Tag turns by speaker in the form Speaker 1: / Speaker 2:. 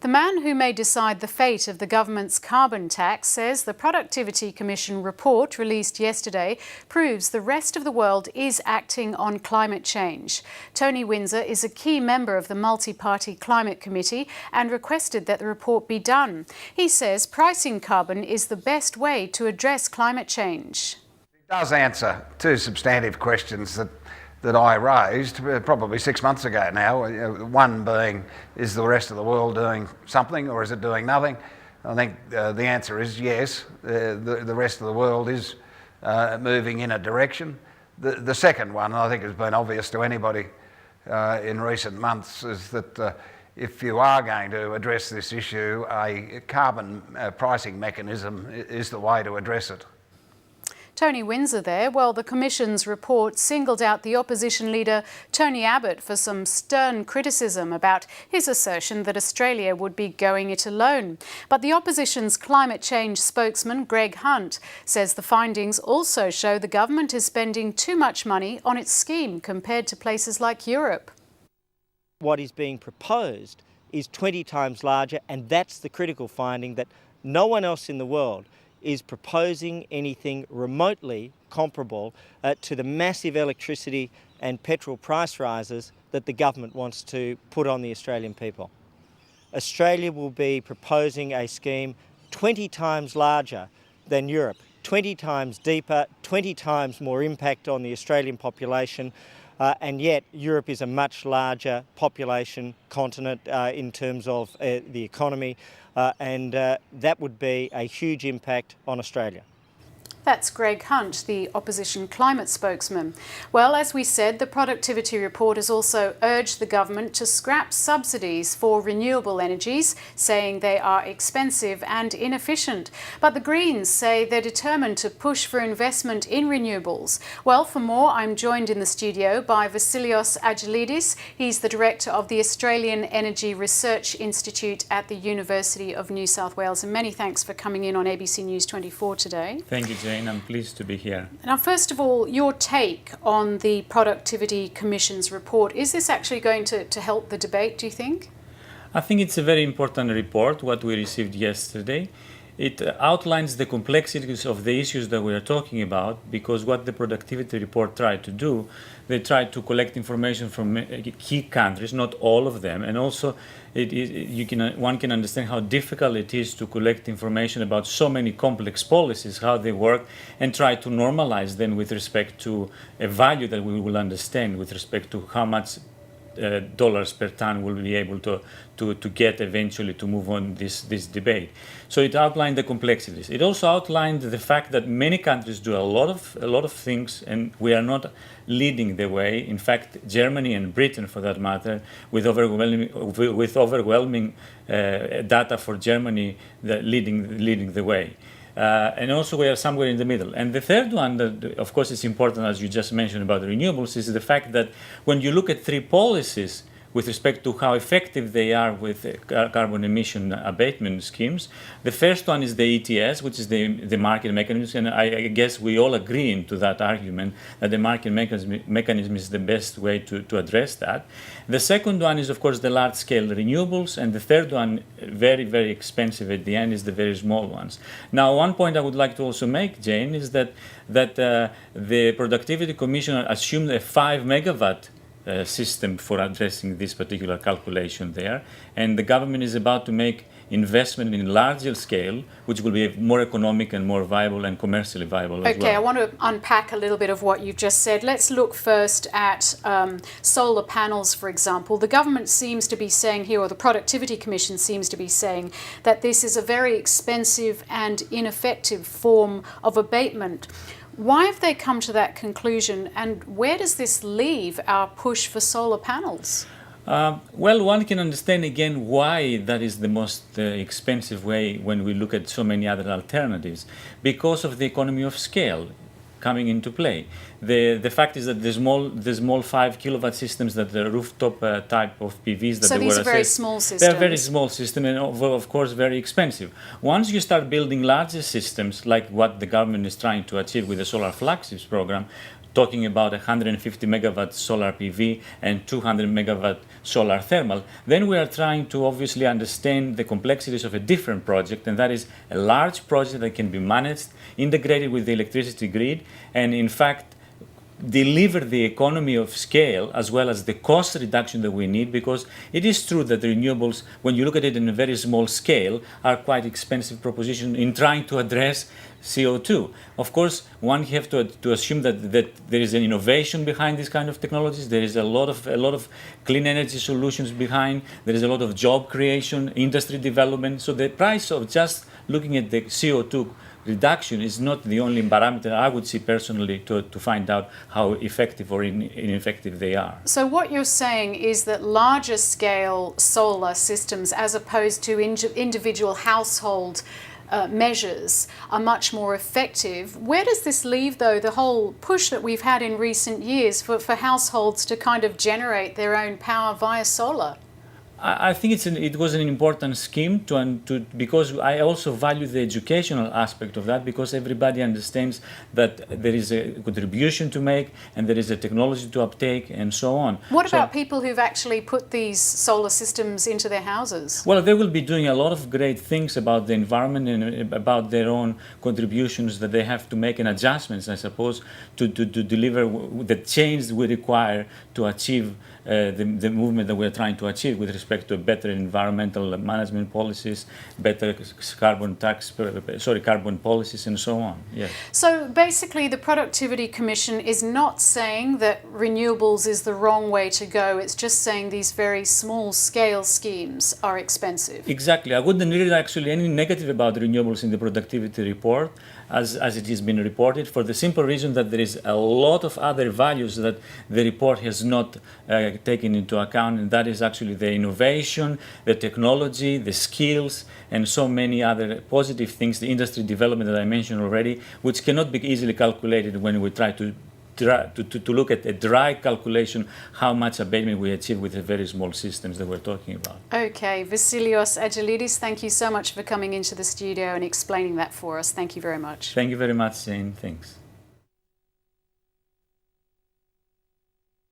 Speaker 1: The man who may decide the fate of the government's carbon tax says the Productivity Commission report released yesterday proves the rest of the world is acting on climate change. Tony Windsor is a key member of the Multi-Party Climate Committee and requested that the report be done. He says pricing carbon is the best way to address climate change.
Speaker 2: It does answer two substantive questions that I raised probably 6 months ago now. One being, is the rest of the world doing something or is it doing nothing? I think the answer is yes, the rest of the world is moving in a direction. The second one, I think has been obvious to anybody in recent months, is that if you are going to address this issue, a carbon pricing mechanism is the way to address it.
Speaker 1: Tony Windsor there. Well, the Commission's report singled out the opposition leader Tony Abbott for some stern criticism about his assertion that Australia would be going it alone. But the opposition's climate change spokesman Greg Hunt says the findings also show the government is spending too much money on its scheme compared to places like Europe.
Speaker 3: What is being proposed is 20 times larger, and that's the critical finding, that no one else in the world is proposing anything remotely comparable to the massive electricity and petrol price rises that the government wants to put on the Australian people. Australia will be proposing a scheme 20 times larger than Europe, 20 times deeper, 20 times more impact on the Australian population, and yet Europe is a much larger population continent in terms of the economy, and that would be a huge impact on Australia.
Speaker 1: That's Greg Hunt, the opposition climate spokesman. Well, as we said, the productivity report has also urged the government to scrap subsidies for renewable energies, saying they are expensive and inefficient. But the Greens say they're determined to push for investment in renewables. Well, for more, I'm joined in the studio by Vassilios Agelidis. He's the director of the Australian Energy Research Institute at the University of New South Wales. And many thanks for coming in on ABC News 24 today.
Speaker 4: Thank you, Jane. I'm pleased to be here.
Speaker 1: Now, first of all, your take on the Productivity Commission's report. Is this actually going to help the debate, do you think?
Speaker 4: I think it's a very important report, what we received yesterday. It outlines the complexities of the issues that we are talking about, because what the productivity report tried to do, they tried to collect information from key countries, not all of them, and also one can understand how difficult it is to collect information about so many complex policies, how they work, and try to normalize them with respect to a value that we will understand with respect to how much dollars per ton we'll be able to get eventually to move on this debate. So it outlined the complexities. It also outlined the fact that many countries do a lot of things, and we are not leading the way. In fact, Germany and Britain, for that matter, with overwhelming data for Germany, leading the way. And also we are somewhere in the middle. And the third one that, of course, is important, as you just mentioned about the renewables, is the fact that when you look at three policies with respect to how effective they are with carbon emission abatement schemes, the first one is the ETS, which is the market mechanism, and I guess we all agree into that argument that the market mechanism is the best way to address that. The second one is, of course, the large-scale renewables, and the third one, very, very expensive at the end, is the very small ones. Now, one point I would like to also make, Jane, is that the Productivity Commission assumed a 5 megawatt system for addressing this particular calculation there, and the government is about to make investment in larger scale, which will be more economic and more viable and commercially viable as well.
Speaker 1: Okay, I want to unpack a little bit of what you've just said. Let's look first at solar panels, for example. The government seems to be saying here, or the Productivity Commission seems to be saying, that this is a very expensive and ineffective form of abatement. Why have they come to that conclusion, and where does this leave our push for solar panels?
Speaker 4: Well, one can understand again why that is the most expensive way when we look at so many other alternatives, because of the economy of scale coming into play. The fact is that the small 5 kilowatt systems, that the rooftop type of PVs that
Speaker 1: so
Speaker 4: they
Speaker 1: these
Speaker 4: were
Speaker 1: are very small systems.
Speaker 4: They're very small systems, and of course very expensive. Once you start building larger systems, like what the government is trying to achieve with the Solar Flagships program, talking about 150 megawatt solar PV and 200 megawatt solar thermal, then we are trying to obviously understand the complexities of a different project, and that is a large project that can be managed, integrated with the electricity grid, and in fact deliver the economy of scale as well as the cost reduction that we need, because it is true that the renewables, when you look at it in a very small scale, are quite expensive proposition in trying to address CO2. Of course, one have to assume that there is an innovation behind these kind of technologies. There is a lot of clean energy solutions behind. There is a lot of job creation, industry development. So the price of just looking at the CO2 reduction is not the only parameter I would see personally to find out how effective or ineffective they are.
Speaker 1: So what you're saying is that larger scale solar systems, as opposed to individual household measures, are much more effective. Where does this leave, though, the whole push that we've had in recent years for households to kind of generate their own power via solar?
Speaker 4: I think it was an important scheme because I also value the educational aspect of that, because everybody understands that there is a contribution to make and there is a technology to uptake and so on.
Speaker 1: What about people who've actually put these solar systems into their houses?
Speaker 4: Well, they will be doing a lot of great things about the environment and about their own contributions that they have to make, and adjustments, I suppose, to deliver the change we require to achieve the movement that we're trying to achieve with respect to better environmental management policies, better carbon policies, and so on. Yes.
Speaker 1: So basically, the Productivity Commission is not saying that renewables is the wrong way to go. It's just saying these very small scale schemes are expensive.
Speaker 4: Exactly. I wouldn't read actually any negative about renewables in the productivity report as it has been reported, for the simple reason that there is a lot of other values that the report has not taken into account, and that is actually the innovation, the technology, the skills, and so many other positive things, the industry development that I mentioned already, which cannot be easily calculated when we try to look at a dry calculation how much abatement we achieve with the very small systems that we're talking about.
Speaker 1: Okay, Vassilios Agelidis, thank you so much for coming into the studio and explaining that for us. Thank you very much.
Speaker 4: Thank you very much, Jane. Thanks.